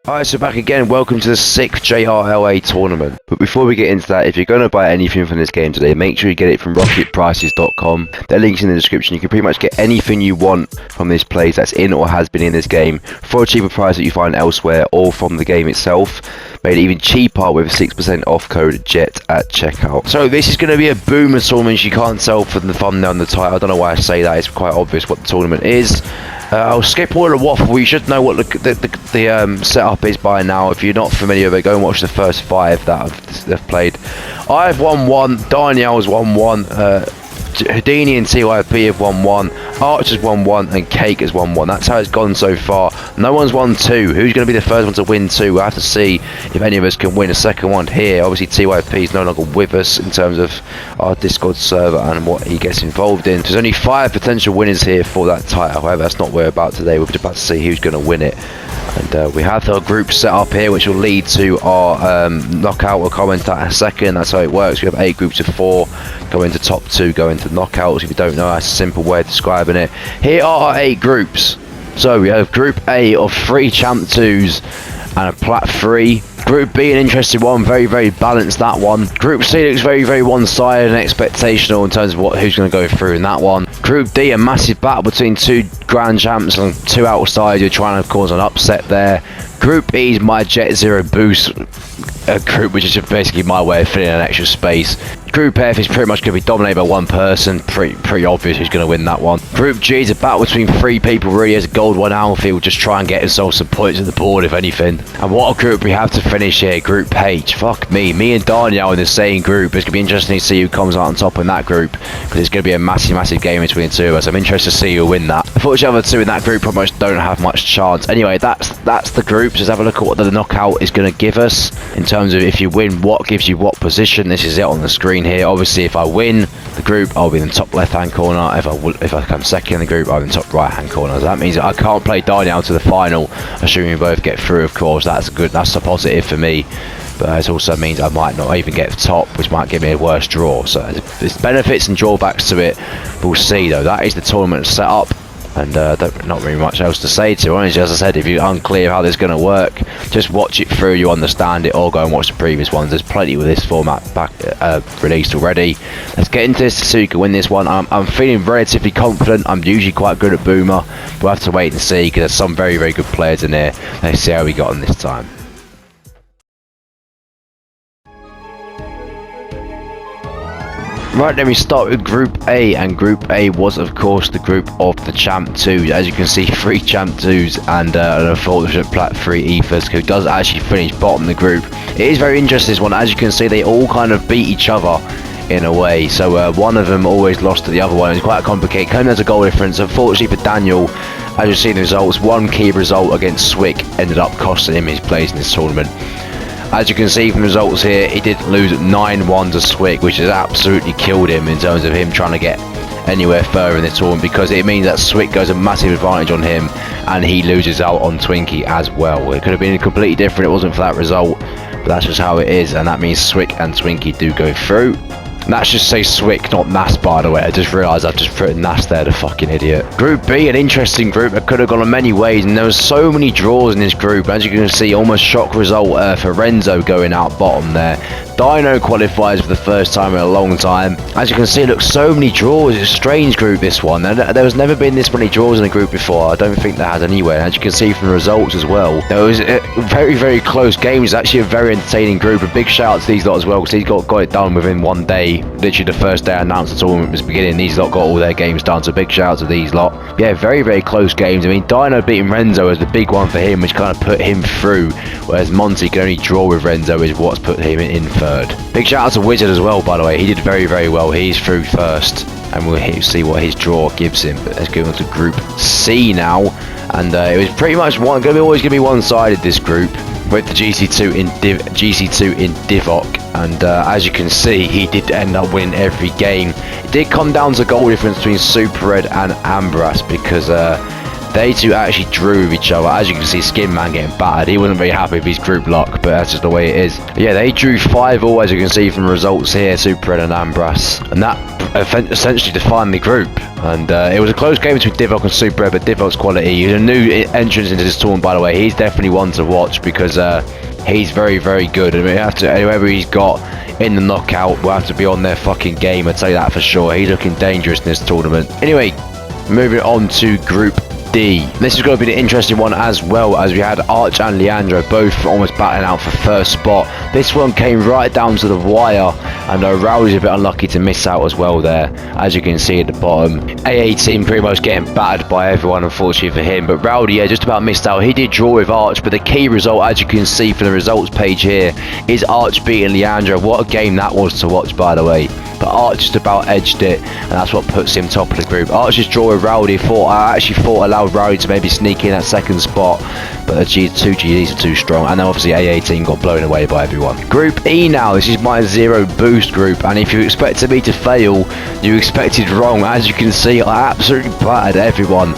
Alright, so back again, welcome to the 6th JRLA tournament. But before we get into that, if you're going to buy anything from this game today, make sure you get it from rocketprices.com. Their link's in the description. You can pretty much get anything you want from this place that's in or has been in this game for a cheaper price that you find elsewhere or from the game itself. Made it even cheaper with a 6% off code JET at checkout. So this is going to be a boomer tournament. You can't tell from the thumbnail and the title. I don't know why I say that. It's quite obvious what the tournament is. I'll skip all the waffle. You should know what the setup is by now. If you're not familiar with it, go and watch the first 5 that they've played. I've won 1, Daniel's won 1, Houdini and TYP have won 1, Arch has won 1, and Cake has won 1. That's how it's gone so far. No one's won 2. Who's going to be the first one to win 2? We'll have to see if any of us can win a second one here. Obviously TYP is no longer with us in terms of our Discord server and what he gets involved in. There's only 5 potential winners here for that title. However, that's not what we're about today. We're about to see who's going to win it. And we have our group set up here, which will lead to our knockout. We'll comment that in a second. That's how it works. We have 8 groups of 4, go into top 2, go into knockouts. If you don't know, that's a simple way of describing it. Here are our 8 groups. So we have Group A of 3 Champ 2s and a Plat 3. Group B, an interesting one, very, very balanced, that one. Group C looks very, very one-sided and expectational in terms of who's going to go through in that one. Group D, a massive battle between 2 Grand Champs and 2 outsiders who are trying to cause an upset there. Group E is my Jet Zero Boost group, which is just basically my way of filling an extra space. Group F is pretty much going to be dominated by one person, pretty obvious who's going to win that one. Group G is a battle between 3 people, really, as a gold 1 outfield, just try and get himself some points at the board, if anything. And what a group we have to finish here, Group H. Fuck me and Daniel in the same group. It's going to be interesting to see who comes out on top in that group, because it's going to be a massive, massive game between the 2 of us. I'm interested to see who win that. Unfortunately, the other 2 in that group pretty much don't have much chance. Anyway, that's the group. Let's have a look at what the knockout is going to give us in terms of if you win, what gives you what position. This is it on the screen here. Obviously, if I win the group, I'll be in the top left-hand corner. If I come second in the group, I'll be in the top right-hand corner. So that means that I can't play Dino to the final, assuming we both get through, of course. That's a positive for me. But it also means I might not even get the top, which might give me a worse draw. So there's benefits and drawbacks to it. We'll see, though. That is the tournament setup. And not really much else to say, to be honest. As I said, if you're unclear how this is going to work, just watch it through, you understand it, or go and watch the previous ones. There's plenty with this format released already. Let's get into this to see who can win this one. I'm feeling relatively confident. I'm usually quite good at boomer. We'll have to wait and see, because there's some very, very good players in here. Let's see how we got on this time. Right, then we start with Group A, and Group A was, of course, the group of the Champ 2. As you can see, 3 Champ 2s and an unfortunate Plat 3 Ethers, who does actually finish bottom of the group. It is very interesting, this one. As you can see, they all kind of beat each other in a way. So one of them always lost to the other one. It's quite complicated. Kind of has a goal difference. Unfortunately for Daniel, as you see in the results, one key result against Swick ended up costing him his place in this tournament. As you can see from the results here, he did lose 9-1 to Swick, which has absolutely killed him in terms of him trying to get anywhere further in this tournament, because it means that Swick goes a massive advantage on him and he loses out on Twinkie as well. It could have been completely different if it wasn't for that result, but that's just how it is, and that means Swick and Twinkie do go through. And that should say Swick, not Nas, by the way. I just realised I've just put Nas there, the fucking idiot. Group B, an interesting group. It could have gone in many ways, and there was so many draws in this group. As you can see, almost shock result for Renzo going out bottom there. Dino qualifies for the first time in a long time. As you can see, look, so many draws. It's a strange group, this one. And there has never been this many draws in a group before. I don't think there has anywhere. As you can see from the results as well, there was a very, very close game. It's actually a very entertaining group. A big shout out to these lot as well, because these got it done within one day. Literally the first day I announced the tournament was beginning, these lot got all their games done, so big shout out to these lot. Yeah, very, very close games. I mean, Dino beating Renzo is the big one for him, which kind of put him through, whereas Monty can only draw with Renzo, is what's put him in third. Big shout out to Wizard as well, by the way. He did very, very well. He's through first, and we'll see what his draw gives him. But let's go on to Group C now, and it was pretty much always going to be one-sided, this group, with the GC2 in Divok. And as you can see, he did end up winning every game. It did come down to goal difference between Super Red and Ambras, because They two actually drew with each other. As you can see, Skin Man getting battered. He wasn't very happy with his group luck, but that's just the way it is. Yeah, they drew 5-all, as you can see from the results here, Super Red and Ambras. And that essentially defined the group. And it was a close game between Devops and Super Red, but Devops quality. He's a new entrance into this tournament, by the way. He's definitely one to watch because he's very, very good. And we have to, whoever he's got in the knockout will have to be on their fucking game, I'll tell you that for sure. He's looking dangerous in this tournament. Anyway, moving on to Group D. This is going to be the interesting one as well, as we had Arch and Leandro both almost battling out for first spot. This one came right down to the wire, and Rowdy's a bit unlucky to miss out as well there, as you can see at the bottom. A18 pretty much getting battered by everyone, unfortunately for him, but Rowdy, yeah, just about missed out. He did draw with Arch, but the key result, as you can see from the results page here, is Arch beating Leandro. What a game that was to watch, by the way. But Arch just about edged it, and that's what puts him top of the group. Arch's draw with Rowdy, I actually thought allowed Rowdy to maybe sneak in that second spot, but the two GDs are too strong, and then obviously A18 got blown away by everyone. Group E now, this is my 0 boost group, and if you expected me to fail, you expected wrong. As you can see, I absolutely battered everyone.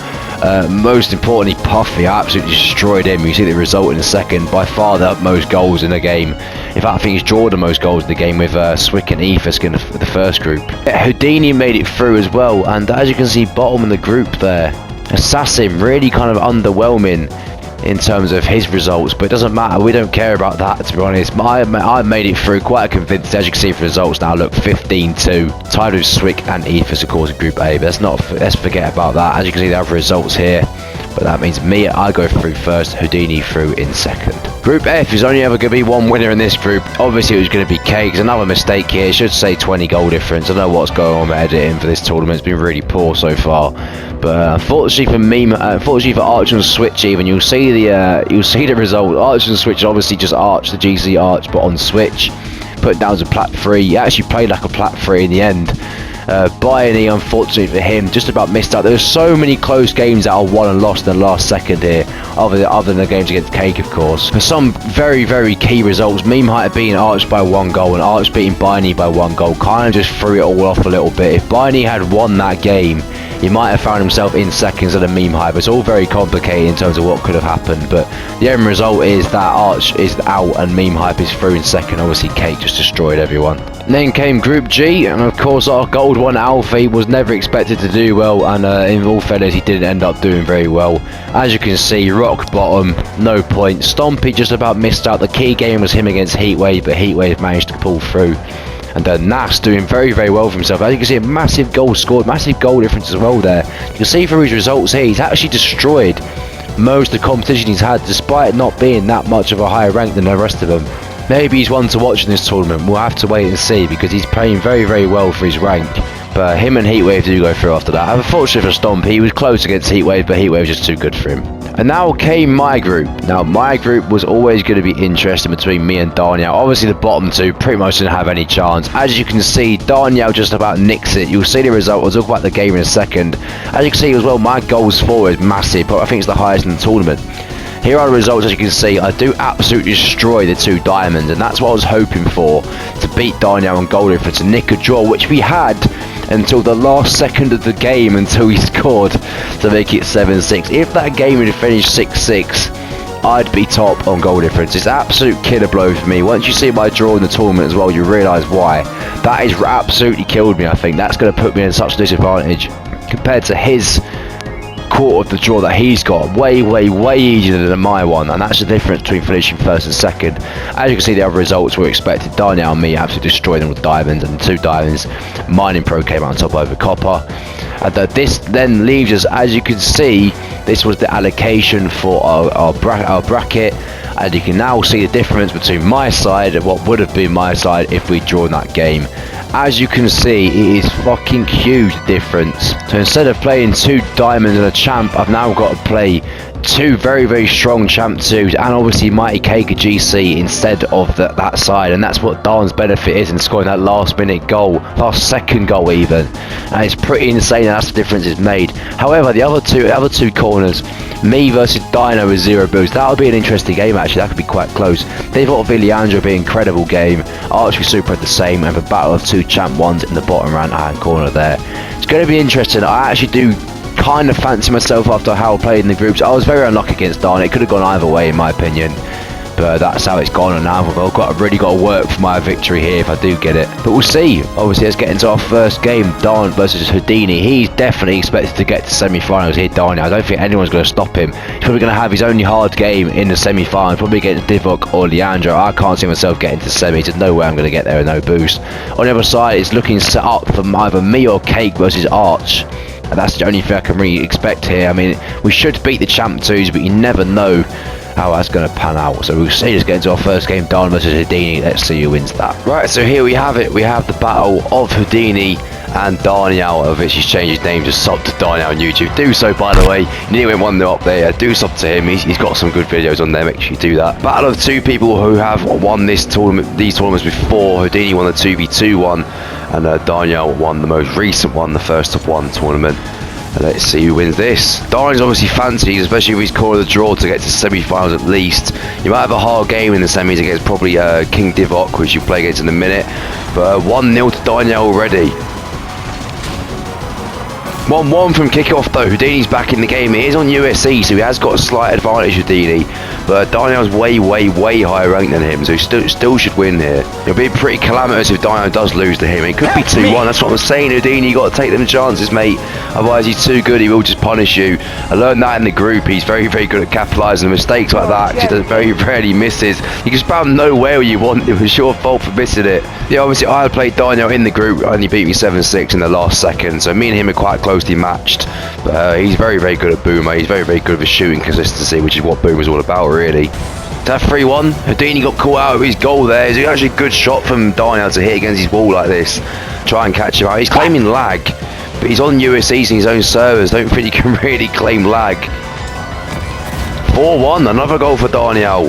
Most importantly, Puffy, I absolutely destroyed him. You see the result in a second. By far the most goals in the game. In fact, I think he's drawn the most goals in the game with Swick and Ethos in the first group. Houdini made it through as well, and as you can see, bottom of the group there. Assassin, really kind of underwhelming in terms of his results, but it doesn't matter, we don't care about that, to be honest. I made it through quite convinced, as you can see from the results now. Look, 15-2, tied with Swick and Ethos, of course, in Group A, but let's forget about that. As you can see, the other results here, but that means I go through first, Houdini through in second. Group F is only ever going to be one winner in this group. Obviously, it was going to be K, because another mistake here. It should say 20 goal difference. I don't know what's going on with editing for this tournament. It's been really poor so far. But unfortunately for me, unfortunately for Arch and Switch, even you'll see the result. Arch and Switch obviously just Arch, the GC Arch, but on Switch, put down to Plat 3. He actually played like a Plat 3 in the end. Bayani, unfortunately for him, just about missed out. There were so many close games that are won and lost in the last second here, other than the games against Cake, of course. For some very, very key results, Meme Height beating Arch by 1 goal and Arch beating Bayani by 1 goal kind of just threw it all off a little bit. If Bayani had won that game, he might have found himself in seconds of the Meme Height. But it's all very complicated in terms of what could have happened. But the end result is that Arch is out and Meme Hype is through in second. Obviously, Cake just destroyed everyone. Then came Group G, and of course our gold one Alfie was never expected to do well, and in all fairness he didn't end up doing very well. As you can see, rock bottom, no points. Stompy just about missed out. The key game was him against Heatwave, but Heatwave managed to pull through. And Nas doing very, very well for himself. As you can see, a massive goal scored, massive goal difference as well there. You can see through his results here, he's actually destroyed most of the competition he's had, despite not being that much of a higher rank than the rest of them. Maybe he's one to watch in this tournament. We'll have to wait and see, because he's playing very, very well for his rank. But him and Heatwave do go through after that. Unfortunately for Stomp, he was close against Heatwave, but Heatwave was just too good for him. And now came my group. Now, my group was always going to be interesting between me and Daniel. Obviously, the bottom two pretty much didn't have any chance. As you can see, Daniel just about nicks it. You'll see the result. We'll talk about the game in a second. As you can see as well, my goals for is massive, but I think it's the highest in the tournament. Here are the results. As you can see, I do absolutely destroy the 2 diamonds, and that's what I was hoping for, to beat Daniel on goal difference and nick a draw, which we had until the last second of the game, until he scored to make it 7-6. If that game had finished 6-6, I'd be top on goal difference. It's an absolute killer blow for me. Once you see my draw in the tournament as well, you realise why. That has absolutely killed me, I think. That's going to put me in such a disadvantage compared to his quarter of the draw that he's got. Way easier than my one, and that's the difference between finishing first and second. As you can see, the other results were expected. Daniel and me absolutely destroyed them with diamonds, and 2 diamonds. Mining Pro came out on top over Copper. And this then leaves us, as you can see, this was the allocation for our bracket, and you can now see the difference between my side and what would have been my side if we'd drawn that game. As you can see, it is fucking huge difference. So instead of playing 2 diamonds and a champ, I've now got to play 2 very, very strong champ 2s, and obviously Mighty Cake GC instead of that side, and that's what Darn's benefit is in scoring that last minute goal, last second goal even, and it's pretty insane that's the difference it's made. However, the other two corners, me versus Dino with 0 boost, that would be an interesting game actually. That could be quite close. Devops v Leandro would be an incredible game. Archery Super the same, and the battle of 2 champ 1s in the bottom right hand corner there. It's going to be interesting. I actually do kind of fancy myself after how I played in the groups. I was very unlucky against Dino. It could have gone either way in my opinion. But that's how it's gone, and now I've really got to work for my victory here if I do get it. But we'll see. Obviously, let's get into our first game. Dino versus Houdini. He's definitely expected to get to semi-finals here, Dino. I don't think anyone's going to stop him. He's probably going to have his only hard game in the semi-finals, probably against Devops or Leandro. I can't see myself getting to semis. There's no way I'm going to get there with no boost. On the other side, it's looking set up for either me or Cake versus Arch. And that's the only thing I can really expect here. I mean, we should beat the Champ 2s, but you never know how that's going to pan out. So we'll see. Let's get into our first game, Dino versus Houdini. Let's see who wins that. Right, so here we have it. We have the battle of Houdini and Dino, of which he's changed his name to sub to Dino on YouTube. Do so, by the way. You nearly went 1-0 up there. Do sub to him. He's got some good videos on there. Make sure you do that. Battle of two people who have won these tournaments before. Houdini won the 2v2 one, and Dino won the most recent one, the first of one tournament. Let's see who wins this. Dino's obviously fancied, especially if he's calling the draw to get to semi-finals at least. You might have a hard game in the semis against probably King Devops, which you play against in a minute. But 1-0 to Dino already. 1-1 from kickoff though. Houdini's back in the game. He is on USC, so he has got a slight advantage, Houdini. But Dino's way higher ranked than him, so he still should win here. It'll be pretty calamitous if Dino does lose to him. It could be 2-1. That's what I'm saying, Houdini. You got to take them chances, mate. Otherwise, he's too good. He will just punish you. I learned that in the group. He's very good at capitalising on mistakes like that. He does very rarely misses. You can spam nowhere you want. It was your fault for missing it. Yeah, obviously, I played Dino in the group. Only beat me 7-6 in the last second. So me and him are quite closely matched. But he's very good at Boomer. He's very good with shooting consistency, which is what Boomer's all about, really. That 3-1. Houdini got caught out of his goal there. It's actually a good shot from Dino to hit against his wall like this. Try and catch him out. He's claiming lag, but he's on USC's in his own servers. Don't think he can really claim lag. 4-1. Another goal for Dino.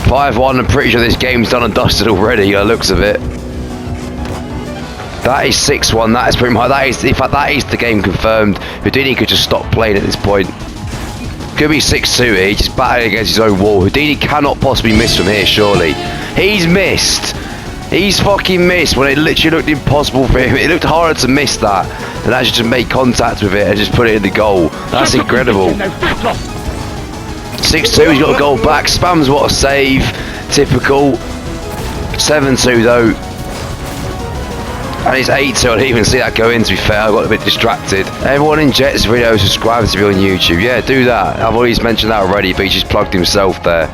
5-1. I'm pretty sure this game's done and dusted already. By the looks of it. That is 6-1. That is pretty much. In fact, that is the game confirmed. Houdini could just stop playing at this point. Could be 6-2 here. He's just battling against his own wall. Houdini cannot possibly miss from here, surely. He's missed. He's fucking missed when it literally looked impossible for him. It looked harder to miss that than actually to make contact with it and just put it in the goal. That's incredible. 6-2, he's got a goal back. Spams, what a save. Typical. 7-2 though. And it's 8-2, I didn't even see that go in, to be fair. I got a bit distracted. Everyone in Jet's video subscribe to me on YouTube. Yeah, do that. I've always mentioned that already, but he just plugged himself there.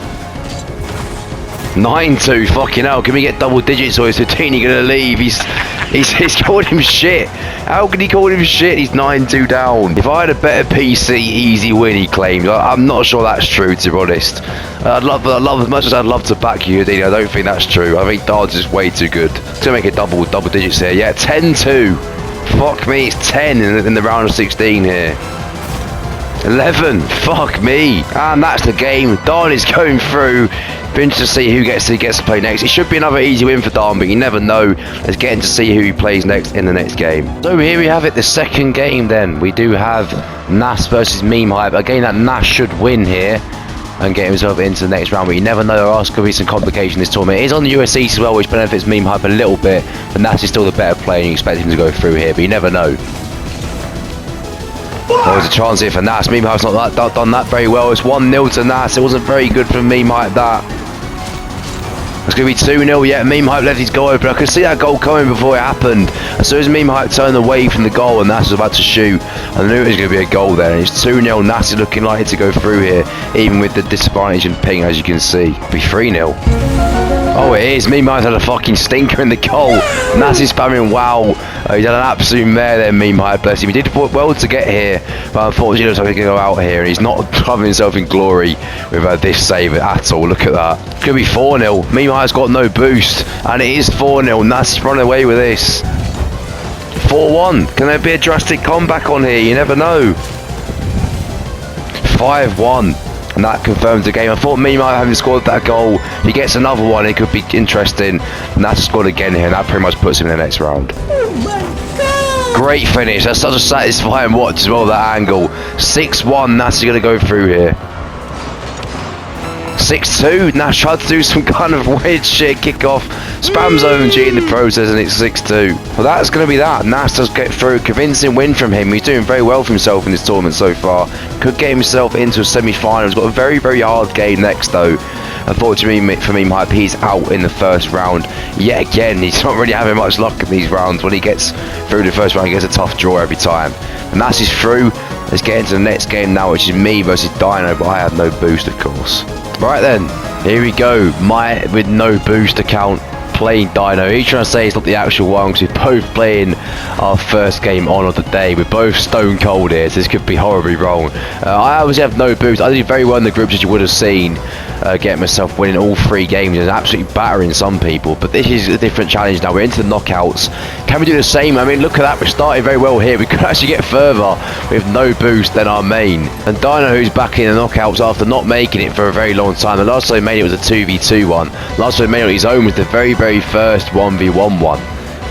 9-2, fucking hell. Can we get double digits or is Houdini going to leave? He's called him shit. How can he call him shit? He's 9-2 down. If I had a better PC, easy win, he claimed. I'm not sure that's true, to be honest. I'd love as much as I'd love to back you, Houdini. I don't think that's true. I think Dodge is way too good. It's going to make it double digits here. Yeah, 10-2. Fuck me, it's 10 in the round of 16 here. 11. Fuck me. And that's the game. Don is going through. Be interested to see who gets to play next. It should be another easy win for Don, but you never know. Let's get in to see who he plays next in the next game. So here we have it, the second game then. We do have Nas versus Meme Hype. Again, that Nas should win here and get himself into the next round, but you never know. There are going to be some complication in this tournament. It is on the USC as well, which benefits Meme Hype a little bit, but Nas is still the better player and you expect him to go through here, but you never know. There's a chance here for Nas. Meme Hype's not done that very well. It's 1-0 to Nas. It wasn't very good for Meme Hype, that. It's going to be 2-0, yeah, Meme Hype left his goal open. I could see that goal coming before it happened. As soon as Meme Hype turned away from the goal and Nas was about to shoot, I knew it was going to be a goal there. And it's 2-0, Nas is looking likely to go through here, even with the disadvantage in ping, as you can see. It'll be 3-0. Oh, it is. Meme Hype had a fucking stinker in the goal. Nas is spamming wow. He's had an absolute mare there, Meme Hype, bless him. He did well to get here, but unfortunately he looks like he's going to go out here. And he's not covering himself in glory with this save at all. Look at that. It's going to be 4-0. Meme Hype's got no boost, and it is 4-0. Nas is running away with this. 4-1. Can there be a drastic comeback on here? You never know. 5-1. And that confirms the game. I thought Meme Hype having scored that goal, if he gets another one, it could be interesting. And that's scored again here, and that pretty much puts him in the next round. Oh my God. Great finish. That's such a satisfying watch as well, that angle. 6-1, Nas is going to go through here. 6-2, Nas tried to do some kind of weird shit kickoff. Spams OMG in the process and it's 6-2. Well, that's going to be that. Nas does get through. Convincing win from him. He's doing very well for himself in this tournament so far. Could get himself into a semi-final. He's got a very, very hard game next though. Unfortunately for me, Mike, he's out in the first round. Yet again, he's not really having much luck in these rounds. When he gets through the first round, he gets a tough draw every time. And that's his through. Let's get into the next game now, which is me versus Dino, but I have no boost, of course. Right then, here we go. My with no boost account playing Dino. He's trying to say it's not the actual one because we're both playing our first game on of the day. We're both stone cold here, so this could be horribly wrong. I obviously have no boost. I did very well in the groups, as you would have seen, getting myself winning all 3 games and absolutely battering some people. But this is a different challenge now. We're into the knockouts. Can we do the same? I mean, look at that. We're starting very well here. We could actually get further with no boost than our main. And Dino, who's back in the knockouts after not making it for a very long time. The last time he made it was a 2v2 one. Last time he made it on his own was the very first 1v1 one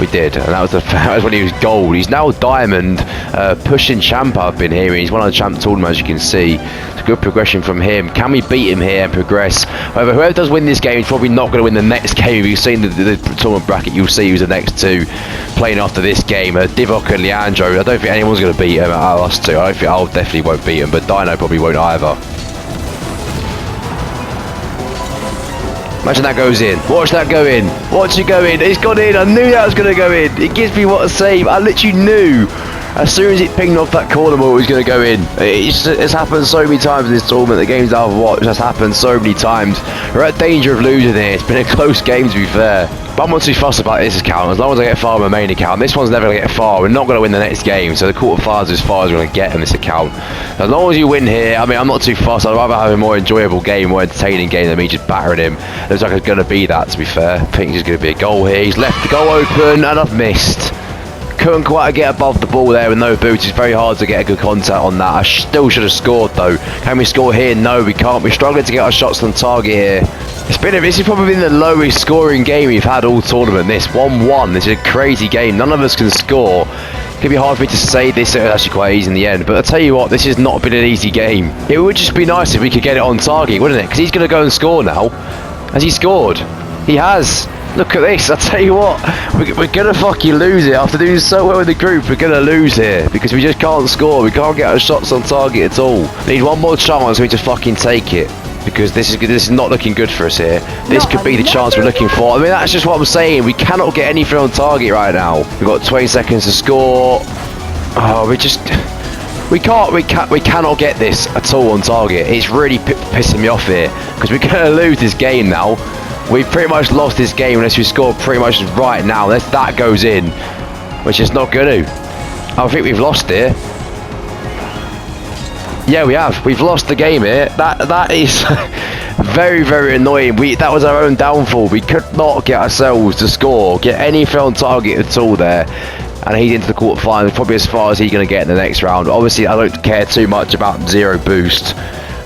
we did, and that was when he was gold. He's now diamond, pushing champ. I've been hearing he's one of the champ tournaments, as you can see. It's a good progression from him. Can we beat him here and progress? However, whoever does win this game is probably not going to win the next game. If you've seen the tournament bracket, you'll see who's the next 2 playing after this game. Devops and Leandro. I don't think anyone's going to beat him out of us 2. I definitely won't beat him, but Dino probably won't either. Imagine that goes in. Watch that go in. Watch it go in. It's gone in. I knew that was going to go in. It gives me what a save. I literally knew as soon as it pinged off that corner ball it was going to go in. It's happened so many times in this tournament. The games I've watched has happened so many times. We're at danger of losing here. It's been a close game, to be fair. But I'm not too fussed about this account. As long as I get far on my main account, this one's never going to get far. We're not going to win the next game, so the quarterfinals is as far as we're going to get in this account. As long as you win here, I mean, I'm not too fussed. I'd rather have a more enjoyable game, more entertaining game than me just battering him. Looks like it's going to be that, to be fair. I think there's going to be a goal here. He's left the goal open, and I've missed. Couldn't quite get above the ball there with no boots. It's very hard to get a good contact on that. I still should have scored though. Can we score here? No, we can't. We're struggling to get our shots on target here. This has probably been the lowest scoring game we've had all tournament. This 1-1. This is a crazy game. None of us can score. It could be hard for me to say this. It was actually quite easy in the end. But I'll tell you what, this has not been an easy game. It would just be nice if we could get it on target, wouldn't it? Because he's going to go and score now. Has he scored? He has. Look at this, I tell you what, we're going to fucking lose it. After doing so well in the group, we're going to lose here. Because we just can't score, we can't get our shots on target at all. We need one more chance for me to fucking take it. Because this is not looking good for us here. This could be the chance we're looking for. I mean, that's just what I'm saying. We cannot get anything on target right now. We've got 20 seconds to score. Oh, we cannot get this at all on target. It's really pissing me off here. Because we're going to lose this game now. We've pretty much lost this game unless we score pretty much right now. Unless that goes in, which is not going to. I think we've lost here. Yeah, we have. We've lost the game here. That is very, very annoying. That was our own downfall. We could not get ourselves to score, get anything on target at all there. And he's into the quarterfinals, probably as far as he's going to get in the next round. Obviously, I don't care too much about 0 boost.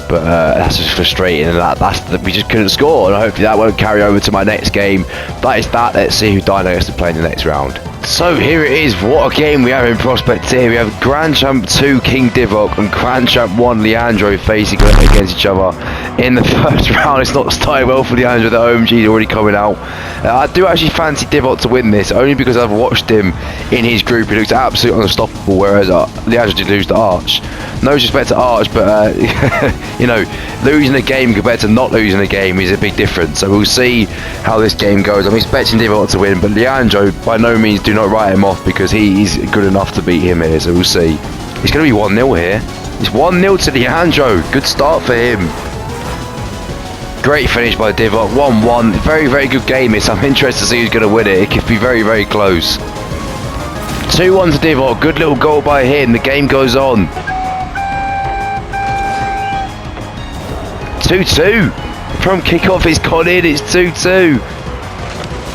But that's just frustrating, and we just couldn't score, and hopefully that won't carry over to my next game. That is that. Let's see who Dino gets to play in the next round. So here it is. What a game we have in prospect here. We have Grand Champ 2 King Devops and Grand Champ 1 Leandro facing against each other in the first round. It's not starting well for Leandro. The OMG is already coming out. I do actually fancy Devops to win this, only because I've watched him in his group. He looks absolutely unstoppable, whereas Leandro did lose to Arch. No disrespect to Arch, but you know, losing a game compared to not losing a game is a big difference. So we'll see how this game goes. I'm expecting Devops to win, but Leandro, by no means do not write him off, because he's good enough to beat him here. So we'll see. It's going to be 1-0 here. It's 1-0 to Leandro. Good start for him. Great finish by Devops. 1-1. Very, very good game this. I'm interested to see who's going to win it. It could be very, very close. 2-1 to Devops. Good little goal by him. The game goes on. 2-2 from kickoff. It's gone in. It's 2-2.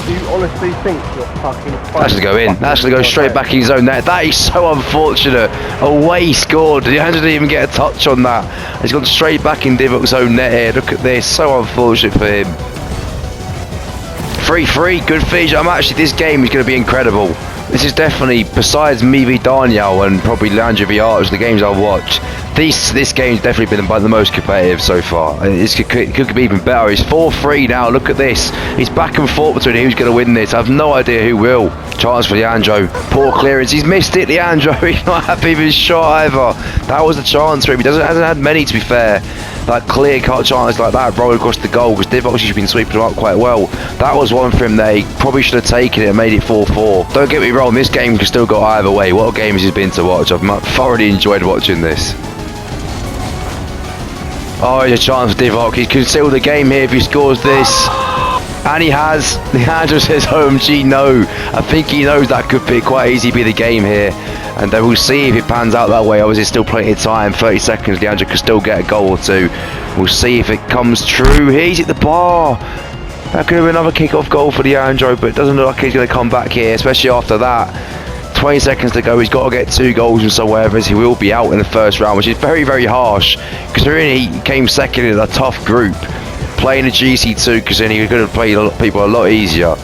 Do you honestly think you're fucking... That's going to go in. That's going to go straight back in his own net. That is so unfortunate. Away he scored. He didn't even get a touch on that. He's gone straight back in Devops' own net here. Look at this. So unfortunate for him. 3-3. Good finish. This game is going to be incredible. This is definitely, besides me v Daniel and probably Leandro v Arch, the games I'll watch, This game's definitely been the most competitive so far. It could be even better. It's 4-3 now. Look at this. He's back and forth between who's going to win this. I have no idea who will. Chance for Leandro. Poor clearance. He's missed it, Leandro. He's not happy with his shot either. That was a chance for him. He hasn't had many, to be fair. Like clear-cut chances like that roll across the goal, because Devops has been sweeping them up quite well. That was one for him there. He probably should have taken it and made it 4-4. Don't get me wrong, this game can still go either way. What a game has it been to watch. I've thoroughly enjoyed watching this. Oh, there's a chance for Devops. He can seal the game here if he scores this. And he has. Leandro says OMG no. I think he knows that could be quite easy be the game here. And then we'll see if it pans out that way. Obviously still plenty of time, 30 seconds, Leandro could still get a goal or two. We'll see if it comes true. He's at the bar. That could have been another kick-off goal for Leandro, but it doesn't look like he's going to come back here, especially after that. 20 seconds to go, he's got to get 2 goals and so whatever, he will be out in the first round, which is very, very harsh, considering he came second in a tough group. Playing a GC2, because then he could have played people a lot easier.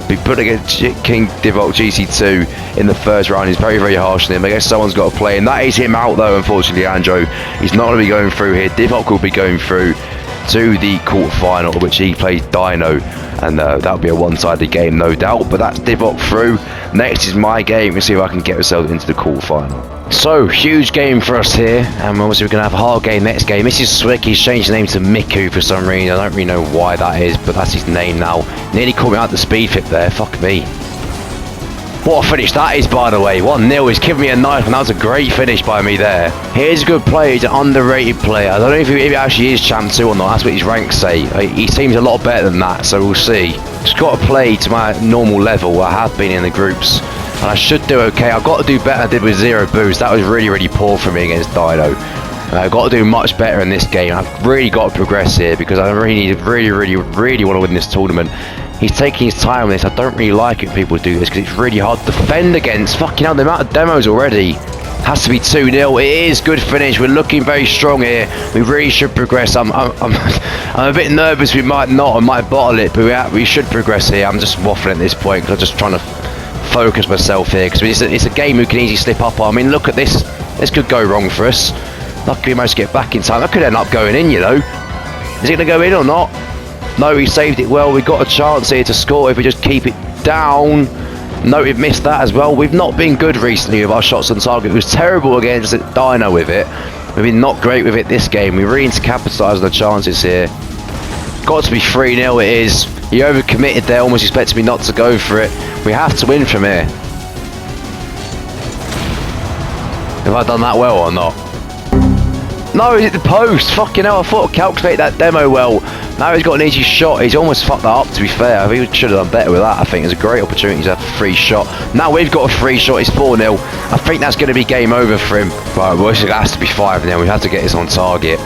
Be put against King Devops GC2 in the first round is very, very harsh on him. I guess someone's got to play, and that is him out though, unfortunately. Leandro, he's not going to be going through here. Devops will be going through to the quarterfinal, which he plays Dino, and that'll be a one-sided game, no doubt. But that's Devops through. Next is my game. Let's see if I can get myself into the quarterfinal. So, huge game for us here, and obviously we're going to have a hard game next game. This is Swick. He's changed his name to Miku for some reason. I don't really know why that is, but that's his name now. Nearly caught me out the speed flip there. Fuck me. What a finish that is, by the way. 1-0. He's given me a knife, and that was a great finish by me there. Here's a good player. He's an underrated player. I don't know if he actually is Champ 2 or not. That's what his ranks say. He seems a lot better than that, so we'll see. Just got to play to my normal level. I have been in the groups, and I should do okay. I've got to do better than I did with 0 boost. That was really, really poor for me against Dino. I've got to do much better in this game. I've really got to progress here, because I really want to win this tournament. He's taking his time on this. I don't really like it when people do this, because it's really hard to defend against. Fucking hell, the amount of demos already. Has to be 2-0. It is good finish. We're looking very strong here. We really should progress. I'm a bit nervous. We might not. I might bottle it, but we should progress here. I'm just waffling at this point, because I'm just trying to focus myself here, because it's a game we can easily slip up on. I mean, look at this. This could go wrong for us. Luckily, we managed to get back in time. That could end up going in, you know. Is it going to go in or not? No, he saved it well. We've got a chance here to score if we just keep it down. No, we've missed that as well. We've not been good recently with our shots on target. It was terrible against Dino with it. We've been not great with it this game. We really need to capitalise on the chances here. Got to be 3-0 it is. He overcommitted there, almost expected me not to go for it. We have to win from here. Have I done that well or not? No, he's at the post. Fucking hell, I thought I'd calculate that demo well. Now he's got an easy shot. He's almost fucked that up, to be fair. I think we should have done better with that. I think it's a great opportunity to have a free shot. Now we've got a free shot. It's 4-0. I think that's going to be game over for him. Right, well, it has to be 5-0. We have to get this on target.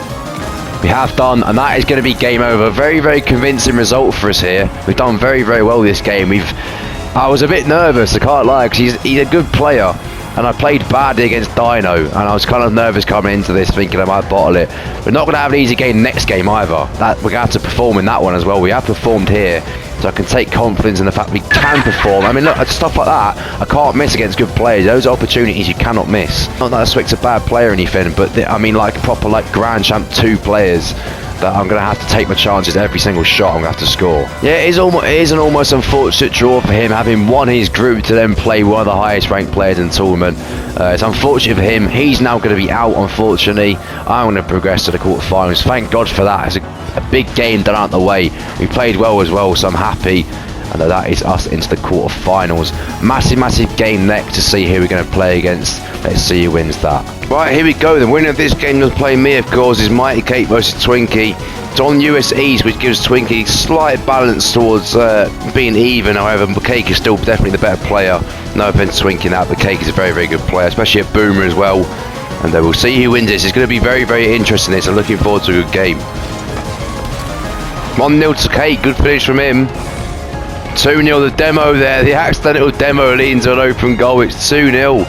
We have done, and that is going to be game over. Very, very convincing result for us here. We've done very, very well this game. I was a bit nervous, I can't lie, because he's a good player. And I played badly against Dino, and I was kind of nervous coming into this, thinking I might bottle it. We're not going to have an easy game next game either. We're going to have to perform in that one as well. We have performed here, so I can take confidence in the fact we can perform. I mean, look, stuff like that, I can't miss against good players. Those are opportunities you cannot miss. Not that Swick's a bad player or anything, but I mean, like proper, like Grand Champ 2 players that I'm going to have to take my chances every single shot I'm going to have to score. Yeah, it is an almost unfortunate draw for him, having won his group to then play one of the highest ranked players in the tournament. It's unfortunate for him. He's now going to be out, unfortunately. I'm going to progress to the quarterfinals. Thank God for that. It's a big game done out of the way. We played well as well, so I'm happy. And that is us into the quarterfinals. Massive, massive game next to see who we're going to play against. Let's see who wins that. Right, here we go. The winner of this game does play me, of course, is Mighty Cake versus Twinkie. It's on US East, which gives Twinkie slight balance towards being even. However, Cake is still definitely the better player. No offense to Twinkie now, but Cake is a very, very good player, especially at Boomer as well. And we'll see who wins this. It's going to be very, very interesting. This. I'm looking forward to a good game. 1-0 to Cake. Good finish from him. 2-0 the demo there. The accidental demo leads to an open goal. It's 2-0.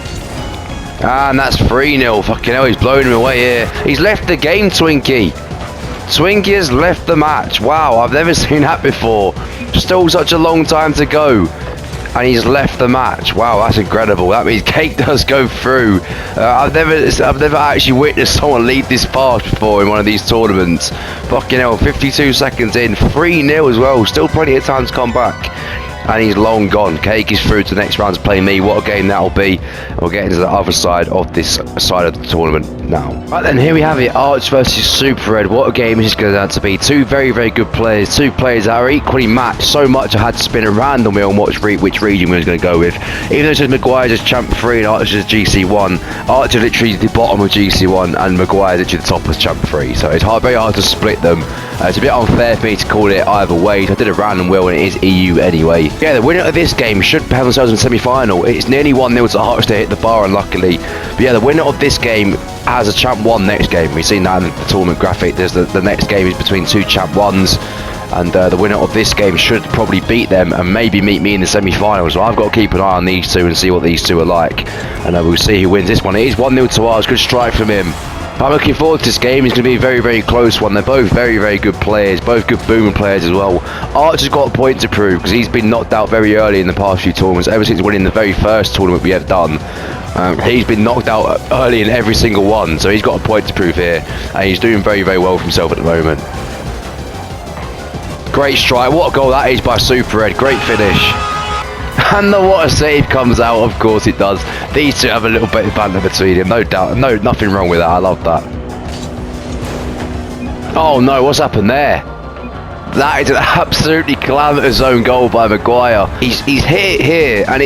And that's 3-0. Fucking hell, he's blowing him away here. He's left the game, Twinkie. Twinkie has left the match. Wow, I've never seen that before. Still such a long time to go. and he's left the match. Wow, that's incredible. That means Cake does go through. I've never actually witnessed someone lead this fast before in one of these tournaments. Fucking hell, 52 seconds in, 3-0 as well. Still plenty of time to come back. And he's long gone. Cake is through to the next round to play me. What a game that'll be. We'll get into the other side of this side of the tournament now. Right then, here we have it. Arch versus Super Red. What a game is going to turn out to be. Two very, very good players. Two players that are equally matched. So much I had to spin around on me on which region we was going to go with. Even though it says Maguire's as Champ 3 and Arch is GC1, Arch is literally the bottom of GC1 and Maguire's literally the top of Champ 3. So it's very hard to split them. It's a bit unfair for me to call it either way. So I did a random wheel and it is EU anyway. Yeah, the winner of this game should have themselves in the semi-final. It's nearly 1-0 to Arch to hit the bar, unluckily. But yeah, the winner of this game has a Champ 1 next game. We've seen that in the tournament graphic. There's the next game is between two Champ 1s. And the winner of this game should probably beat them and maybe meet me in the semi-final. So I've got to keep an eye on these two and see what these two are like. And we'll see who wins this one. It is 1-0 to Arch. Good strike from him. I'm looking forward to this game. It's going to be a very, very close one. They're both very, very good players. Both good boomer players as well. Arch has got a point to prove because he's been knocked out very early in the past few tournaments. Ever since winning the very first tournament we have done. He's been knocked out early in every single one. So he's got a point to prove here. And he's doing very, very well for himself at the moment. Great strike. What a goal that is by Super Red. Great finish. And the what a save comes out, of course it does. These two have a little bit of banter between them, no doubt. No, nothing wrong with that. I love that. Oh no, what's happened there? That is an absolutely calamitous own goal by Maguire. He's hit here, and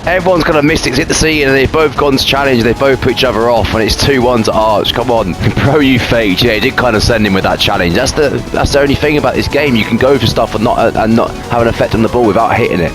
everyone's kind of missed it, hit the scene, and they've both gone to challenge, they've both put each other off, and it's 2-1 to Arch. Come on, bro, you faked. Yeah, he did kind of send him with that challenge. That's the only thing about this game. You can go for stuff and not have an effect on the ball without hitting it.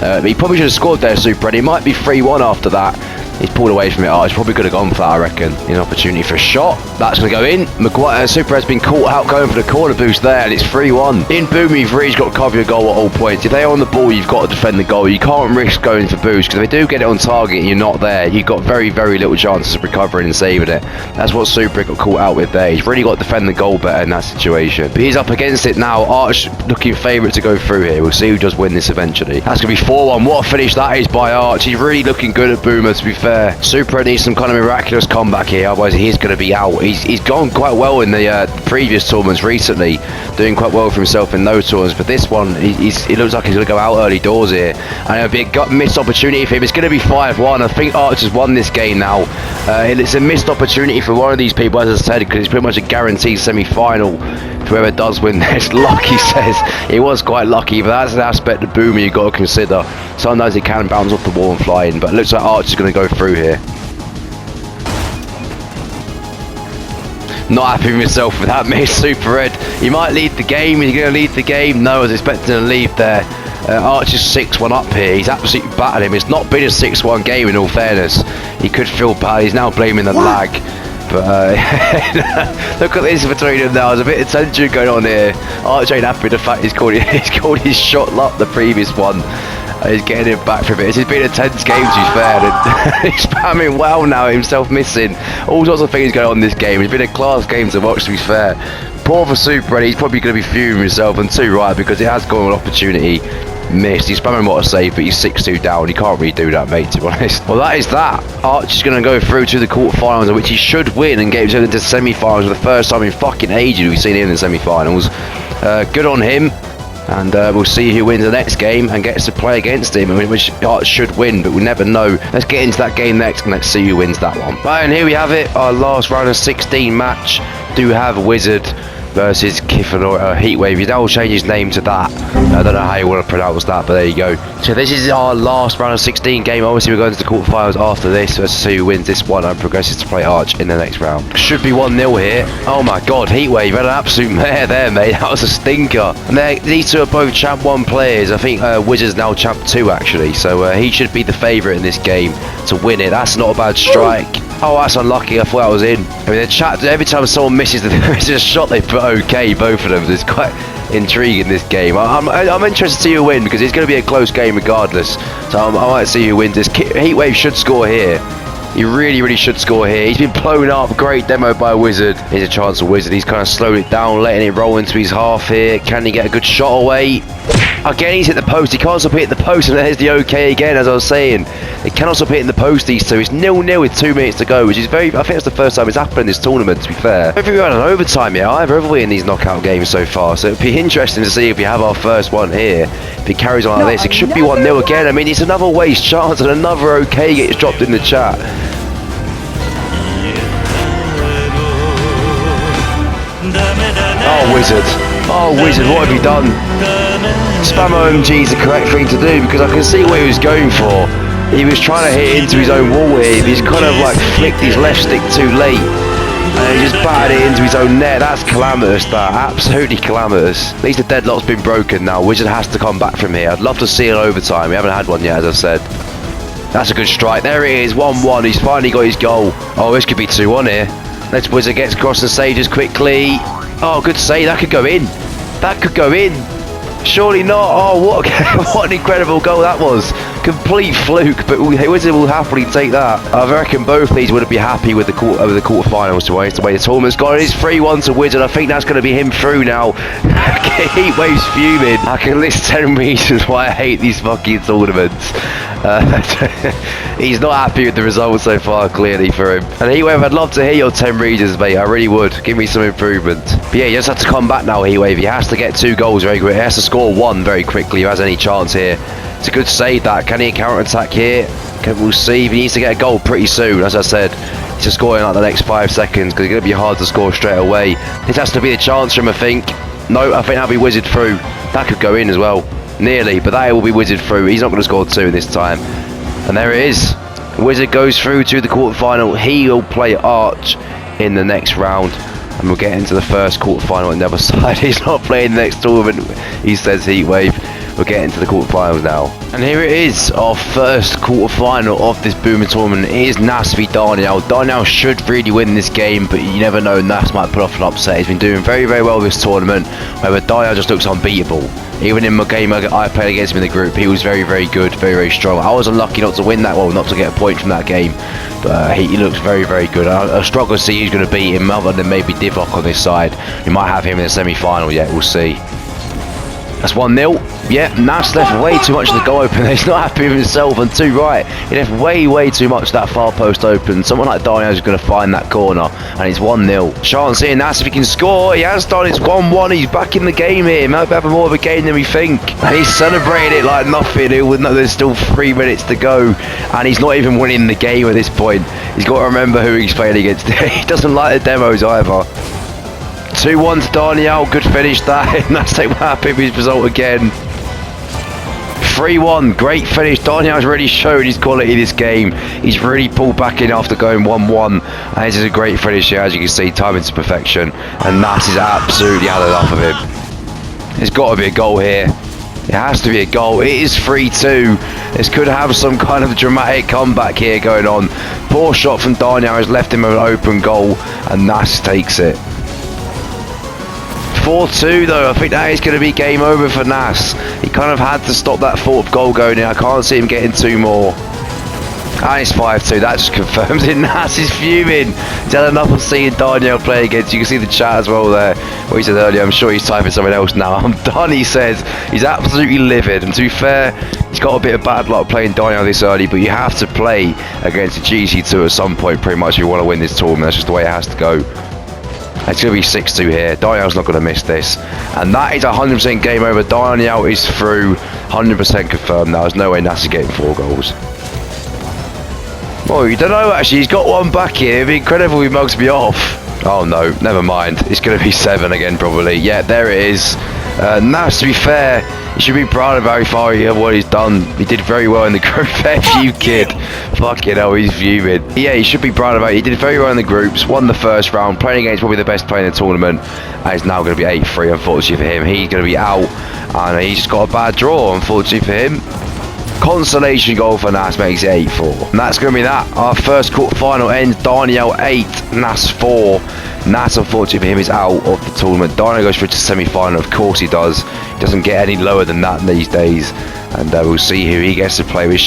But he probably should have scored there, Super Red. He might be 3-1 after that. He's pulled away from it. Arch probably could have gone for that, I reckon. An opportunity for a shot. That's going to go in. Maguire, Super has been caught out going for the corner boost there, and it's 3-1. In boom, you've really got to cover your goal at all points. If they're on the ball, you've got to defend the goal. You can't risk going for boost, because if they do get it on target and you're not there, you've got very, very little chances of recovering and saving it. That's what Super got caught out with there. He's really got to defend the goal better in that situation. But he's up against it now. Arch looking favourite to go through here. We'll see who does win this eventually. That's going to be 4-1. What a finish that is by Arch. He's really looking good at Boomer, to be fair. Super needs some kind of miraculous comeback here, otherwise he's going to be out. He's gone quite well in the previous tournaments recently, doing quite well for himself in those tournaments, but this one, it looks like he's going to go out early doors here, and it'll be a missed opportunity for him. It's going to be 5-1. I think Arch has won this game now. It's a missed opportunity for one of these people, as I said, because it's pretty much a guaranteed semi-final. Whoever does win this, luck, he says. He was quite lucky, but that's an aspect of Boomer you've got to consider. Sometimes it can bounce off the wall and fly in, but it looks like Arch is going to go through here. Not happy with himself with that miss, Super Red. He might lead the game. He's going to lead the game. No, I was expecting to leave there. Arch is 6-1 up here. He's absolutely battered him. It's not been a 6-1 game in all fairness. He could feel bad. He's now blaming the lag. But look at this between them now. There's a bit of tension going on here. Arch ain't happy with the fact he's called his shot luck the previous one. He's getting it back for a bit. It's been a tense game, to be fair. And he's spamming well now, himself missing. All sorts of things going on in this game. It's been a class game to watch, to be fair. Poor for Super, and he's probably going to be fuming himself, and too right, because it has gone an opportunity missed. He's spamming what to save, but he's 6-2 down. He can't really do that, mate, to be honest. Well, that is that. Arch is going to go through to the quarterfinals, which he should win and get himself into semi-finals for the first time in fucking ages. We've seen him in the semi-finals. Good on him. And we'll see who wins the next game and gets to play against him, which Arch should win, but we never know. Let's get into that game next and let's see who wins that one. Right, and here we have it, our last round of 16 match. Do have Wizard versus Kiffin or Heatwave. He's now changed his name to that. I don't know how you want to pronounce that, but there you go. So this is our last round of 16 game. Obviously we're going to the quarterfinals after this. Let's see who wins this one and progresses to play Arch in the next round. Should be 1-0 here. Oh my god, Heatwave had an absolute mare there, mate. That was a stinker. And these two are both Champ 1 players. I think Wizard's now Champ 2 actually. So he should be the favourite in this game to win it. That's not a bad strike. Oh, that's unlucky. I thought I was in. I mean, the chat, every time someone misses a shot, they put okay, both of them. It's quite intriguing, this game. I'm interested to see who win, because it's going to be a close game regardless. So I might see who wins this. Heatwave should score here. He really, really should score here. He's been blown up. Great demo by Wizard. Here's a chance for Wizard. He's kind of slowed it down, letting it roll into his half here. Can he get a good shot away? Again, he's hit the post. He can't stop hitting the post, and there's the OK again, as I was saying. They cannot stop hitting the post, these two. It's 0-0 with 2 minutes to go, which is I think that's the first time it's happened in this tournament, to be fair. I don't think we've had an overtime yet either, have we, in these knockout games so far? So it'd be interesting to see if we have our first one here. If it carries on like this, it should be 1-0 again. I mean, it's another waste chance, and another OK gets dropped in the chat. Oh, Wizard. Oh, Wizard, what have you done? Spam OMG is the correct thing to do, because I can see what he was going for. He was trying to hit into his own wall here. He's kind of like flicked his left stick too late, and he just batted it into his own net. That's calamitous, that. Absolutely calamitous. At least the deadlock's been broken now. Wizard has to come back from here. I'd love to see an overtime. We haven't had one yet, as I said. That's a good strike. There it is, 1-1. He's finally got his goal. Oh, this could be 2-1 here. Let's Wizard gets across and saves quicklly. Oh, good save. That could go in. That could go in. Surely not. Oh, what an incredible goal that was. Complete fluke, but Wizard will happily take that. I reckon both these would be happy with the quarterfinals, the way the tournament's gone. It's 3-1 to Wizard. I think that's going to be him through now. Heatwave's fuming. I can list 10 reasons why I hate these fucking tournaments. He's not happy with the results so far, clearly, for him. And Heatwave, I'd love to hear your 10 reasons, mate. I really would. Give me some improvement. But yeah, you just have to come back now, Heatwave. He has to get 2 goals very quickly. He has to score 1 very quickly if he has any chance here. It's a good save, that. Can he counter-attack here? We'll see. He needs to get a goal pretty soon, as I said. He's just scoring like the next 5 seconds, because it's going to be hard to score straight away. This has to be the chance for him, I think. No, I think that'll be Wizard through. That could go in as well. Nearly, but that will be Wizard through. He's not going to score 2 this time. And there it is. Wizard goes through to the quarterfinal. He will play Arch in the next round. And we'll get into the first quarterfinal on the other side. He's not playing the next tournament, he says, Heatwave. We'll get into the quarterfinals now. And here it is, our first quarterfinal of this Boomer tournament. It is Nas v Daniel. Daniel should really win this game, but you never know, Nas might put off an upset. He's been doing very, very well this tournament. However, Daniel just looks unbeatable. Even in my game I played against him in the group, he was very, very good, very, very strong. I was unlucky not to win that one, not to get a point from that game. But he looks very, very good. I struggle to see who's going to beat him other than maybe Devops on this side. We might have him in the semi-final yet, we'll see. That's 1-0. Yeah, Nas left way too much of the goal open. He's not happy with himself, and too right. He left way too much of that far post open. Someone like Dino is going to find that corner, and it's 1-0. Chance here, Nas, if he can score. He has done. It's 1-1. He's back in the game here. Might be having more of a game than we think. And he's celebrating it like nothing. There's still 3 minutes to go, and he's not even winning the game at this point. He's got to remember who he's playing against. He doesn't like the demos either. 2-1 to Daniel, good finish that. And that's happy with his result again. 3-1, great finish. Daniel's really shown his quality this game. He's really pulled back in after going 1-1. And this is a great finish here, as you can see, timing to perfection. And Nas is absolutely had enough of him. There's got to be a goal here. It has to be a goal. It is 3-2. This could have some kind of dramatic comeback here going on. Poor shot from Daniel has left him with an open goal, and Nas takes it. 4-2 though, I think that is going to be game over for Nas. He kind of had to stop that 4th goal going in. I can't see him getting 2 more. And it's 5-2, that just confirms it. Nas is fuming. He's had enough of seeing Daniel play against. You can see the chat as well there. What he said earlier, I'm sure he's typing something else now. I'm done, he says. He's absolutely livid. And to be fair, he's got a bit of bad luck playing Daniel this early, but you have to play against a GC2 at some point pretty much if you want to win this tournament. That's just the way it has to go. It's going to be 6-2 here. Daniel's not going to miss this. And that is 100% game over. Daniel is through. 100% confirmed now. There's no way Nas is getting 4 goals. Well, you don't know actually. He's got 1 back here. It'd be incredible if he mugs me off. Oh no, never mind. It's going to be 7 again probably. Yeah, there it is. Nas, to be fair, you should be proud of how far what he's done. He did very well in the group. F you, kid. Fucking hell, he's fuming. Yeah, he should be proud of it. He did very well in the groups, won the first round, playing against probably the best player in the tournament. And it's now going to be 8-3, unfortunately for him. He's going to be out, and he's just got a bad draw, unfortunately for him. Consolation goal for Nas makes it 8-4. And that's going to be that. Our first quarterfinal ends. Daniel 8, Nas 4. Nas, unfortunately for him, is out of the tournament. Dino goes through to semi-final. Of course he does. He doesn't get any lower than that these days. And we'll see who he gets to play with.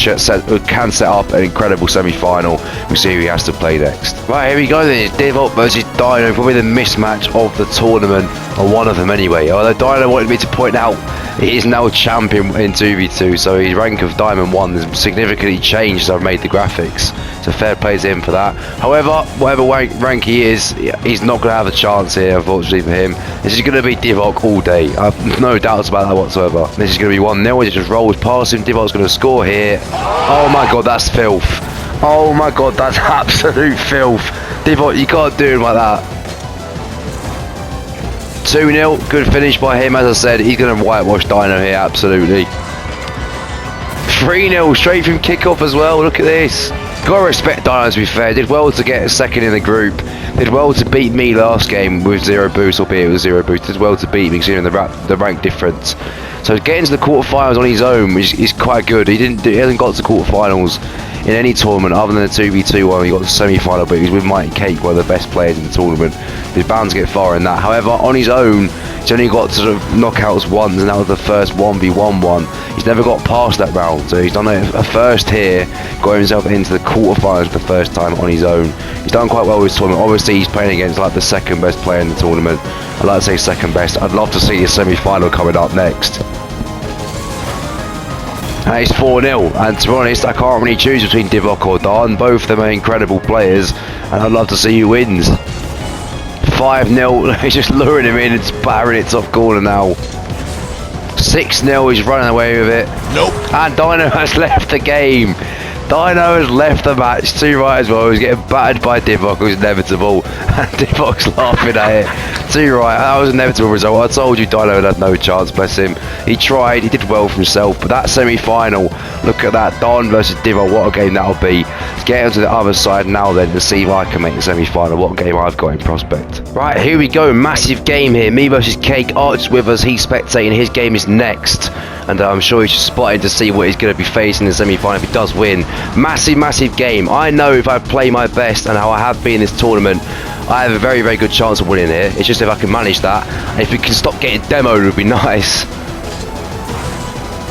Can set up an incredible semi-final. We'll see who he has to play next. Right, here we go then. It's Devops versus Dino. Probably the mismatch of the tournament. Or one of them anyway. Although Dino wanted me to point out He is now champion in 2v2, so his rank of Diamond 1 has significantly changed as I've made the graphics. So fair play to him for that. However, whatever rank he is, he's not going to have a chance here, unfortunately for him. This is going to be Devops all day. I have no doubts about that whatsoever. This is going to be 1-0. He just rolls past him. Devops going to score here. Oh my god, that's filth. Oh my god, that's absolute filth. Devops, you can't do him like that. 2-0, good finish by him. As I said, he's going to whitewash Dino here, absolutely. 3-0, straight from kickoff as well. Look at this. Gotta respect Dino, to be fair. Did well to get a second in the group. Did well to beat me last game with 0 boost, albeit it was 0 boost. Did well to beat me, considering the rank difference. So getting to the quarterfinals on his own is quite good. He hasn't got to quarterfinals in any tournament other than the 2v2 one. He got to the semi-final, but he's with Mighty Cake, one of the best players in the tournament. He's bound to get far in that. However, on his own, he's only got sort of knockouts once, and that was the first 1v1 one. He's never got past that round, so he's done a first here, got himself into the quarterfinals for the first time on his own. He's done quite well with this tournament. Obviously, he's playing against like the second best player in the tournament. I'd like to say second best. I'd love to see his semi-final coming up next. And it's 4-0, and to be honest, I can't really choose between Devops or Don. Both of them are incredible players, and I'd love to see who wins. 5-0, he's just luring him in and battering it top corner now. 6-0, he's running away with it. Nope. And Dino has left the game. Dino has left the match too right as well. He's getting battered by Devops, who's inevitable. And Devops laughing at it. Too right, that was an inevitable result. I told you Dino had no chance, bless him. He tried, he did well for himself, but that semi-final, look at that, Don versus Devops, what a game that'll be. Let's get onto the other side now then to see if I can make the semi-final, what game I've got in prospect. Right, here we go, massive game here. Me versus Cake, Arch with us, he's spectating, his game is next. And I'm sure he's just spotting to see what he's going to be facing in the semi-final if he does win. Massive game. I know if I play my best and how I have been in this tournament, I have a very good chance of winning here. It's just if I can manage that. And if we can stop getting demoed, it would be nice.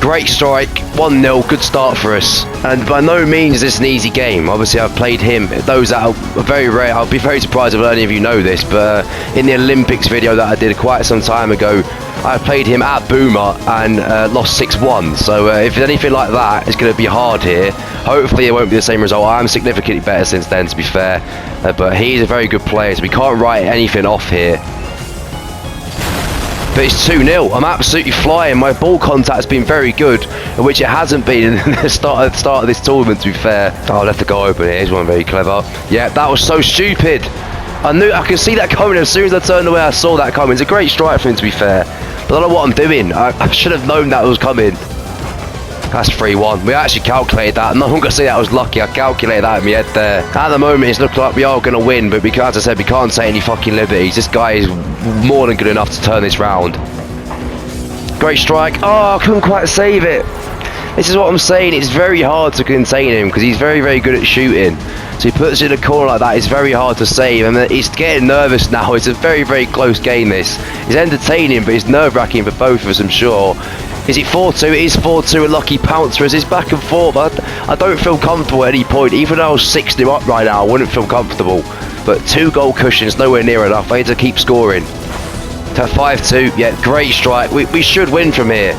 Great strike, 1-0, good start for us. And by no means is this an easy game. Obviously I've played him, those that are very rare, I'll be very surprised if any of you know this, but in the Olympics video that I did quite some time ago, I played him at Boomer and lost 6-1. So if it's anything like that, it's going to be hard here. Hopefully it won't be the same result. I am significantly better since then, to be fair. But he's a very good player, so we can't write anything off here. But it's 2-0. I'm absolutely flying. My ball contact's been very good, which it hasn't been in the start of this tournament, to be fair. Oh, I left the goal open here. Here's one very clever. Yeah, that was so stupid. I could see that coming. As soon as I turned away, I saw that coming. It's a great strike from him, to be fair. But I don't know what I'm doing. I should have known that was coming. That's 3-1. We actually calculated that. I'm not going to say that I was lucky. I calculated that in my head there. At the moment, it's looking like we are going to win, but as I said, we can't take any fucking liberties. This guy is more than good enough to turn this round. Great strike. Oh, I couldn't quite save it. This is what I'm saying. It's very hard to contain him because he's very good at shooting. So he puts it in a corner like that. It's very hard to save. And he's getting nervous now. It's a very close game, this. It's entertaining, but it's nerve-wracking for both of us, I'm sure. Is it 4-2? It is 4-2. A lucky pouncer as it's back and forth. I don't feel comfortable at any point. Even though I was 6-0 up right now, I wouldn't feel comfortable. But 2 goal cushions, nowhere near enough. I need to keep scoring. To 5-2. Yeah, great strike. We should win from here.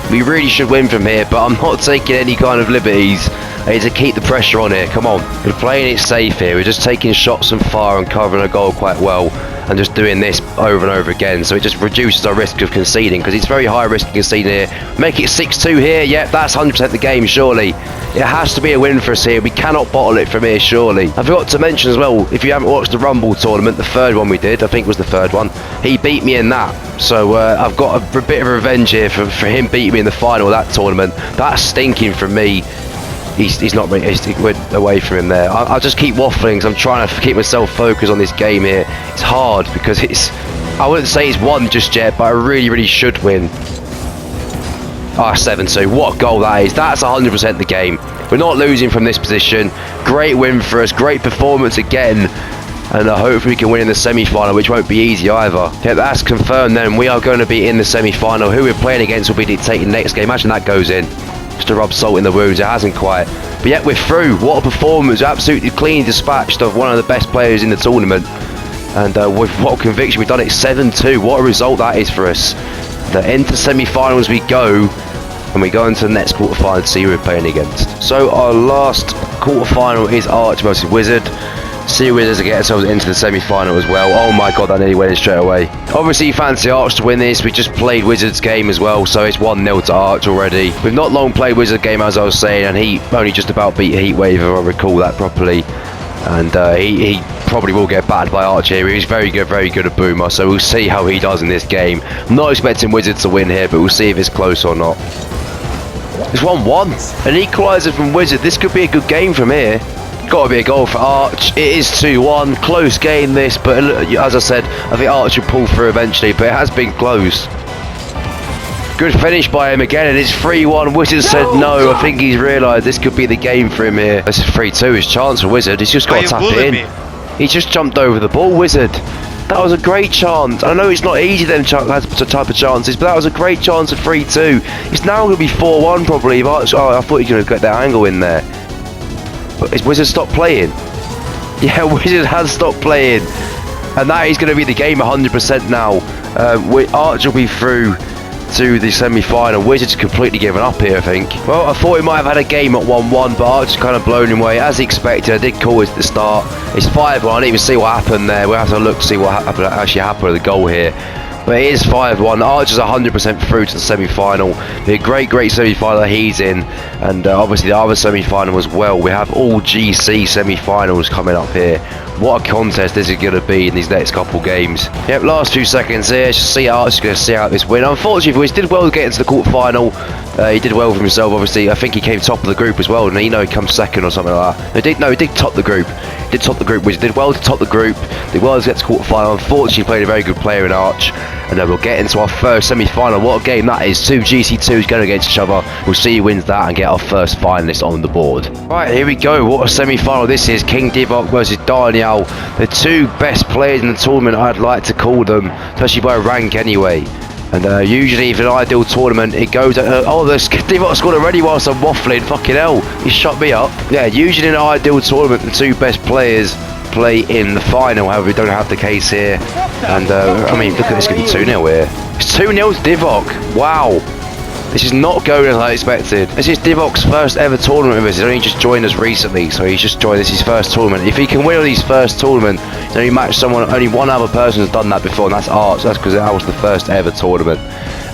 We really should win from here, but I'm not taking any kind of liberties. I need to keep the pressure on here. Come on. We're playing it safe here. We're just taking shots from far and covering a goal quite well and just doing this over and over again. So it just reduces our risk of conceding because it's very high risk of conceding here. Make it 6-2 here. Yep, that's 100% the game, surely. It has to be a win for us here. We cannot bottle it from here, surely. I forgot to mention as well, if you haven't watched the Rumble tournament, the third one we did, I think it was the third one, he beat me in that. So I've got a bit of revenge here for him beating me in the final of that tournament. That's stinking from me. He's not really, he went away from him there. I'll just keep waffling because I'm trying to keep myself focused on this game here. It's hard because I wouldn't say it's won just yet, but I really should win. Ah, 7-2, what a goal that is. That's 100% the game. We're not losing from this position. Great win for us, great performance again. And hopefully we can win in the semi-final, which won't be easy either. Yeah, that's confirmed then. We are going to be in the semi-final. Who we're playing against will be dictating next game. Imagine that goes in. Just to rub salt in the wounds, it hasn't quite. But yet we're through. What a performance. Absolutely clean dispatched of one of the best players in the tournament. And with what conviction, we've done it 7-2. What a result that is for us. Into semi-finals we go, and we go into the next quarterfinal to see who we're playing against. So our last quarterfinal is Arch versus Wizard. See Wizards to get ourselves into the semi-final as well. Oh my god, that nearly went in straight away. Obviously you fancy Arch to win this. We just played Wizards game as well, so it's 1-0 to Arch already. We've not long played Wizard game, as I was saying, and he only just about beat Heatwave, if I recall that properly. And he probably will get battered by Arch here. He's very good at Boomer, so we'll see how he does in this game. I'm not expecting Wizards to win here, but we'll see if it's close or not. It's 1-1. An equaliser from Wizard. This could be a good game from here. Got to be a goal for Arch. It is 2-1. Close game this, but as I said, I think Arch will pull through eventually, but it has been close. Good finish by him again, and it's 3-1. Wizard said no. I think he's realised this could be the game for him here. This is 3-2. His chance for Wizard. He's just got to tap it in. He just jumped over the ball, Wizard. That was a great chance. I know it's not easy them type of chances, but that was a great chance of 3-2. It's now going to be 4-1 probably. Arch, oh, I thought he was going to get that angle in there. But is Wizard stopped playing? Yeah, Wizard has stopped playing. And that is going to be the game 100% now. Arch will be through to the semi-final. Wizard's completely given up here, I think. Well, I thought he might have had a game at 1-1, but Arch kind of blown him away. As expected, I did call it at the start. It's 5-1. I didn't even see what happened there. We'll have to look to see what actually happened with the goal here. But it is 5-1. Arch is 100% through to the semi-final. The great semi-final that he's in, and obviously the other semi-final as well. We have all GC semi-finals coming up here. What a contest this is going to be in these next couple games. Yep, last few seconds here. Just see Arch is going to see out this win. Unfortunately, he did well to get into the quarter-final. He did well for himself, obviously. I think he came top of the group as well. Dino comes second or something like that. He did top the group. He did top the group, which did well to top the group. Did well to get to quarter-final. Unfortunately, he played a very good player in Arch. And then we'll get into our first semi-final. What a game that is. Two GC2s going against each other. We'll see who wins that and get our first finalist on the board. Right, here we go. What a semi-final this is. King Devops versus Daniel. The two best players in the tournament, I'd like to call them, especially by rank anyway. And usually, if an ideal tournament, it goes. Oh, the Devops scored already whilst I'm waffling. Fucking hell, he shut me up. Yeah, usually in an ideal tournament, the two best players play in the final. However, we don't have the case here. And I mean, look at this, going to be 2-0 here. It's 2-0 to Devops. Wow. This is not going as I expected. This is Devops' first ever tournament with us. He's only just joined us recently, so he's just joined. This is his first tournament. If he can win his first tournament, he's only matched someone. Only one other person has done that before, and that's Arch. That's because that was the first ever tournament.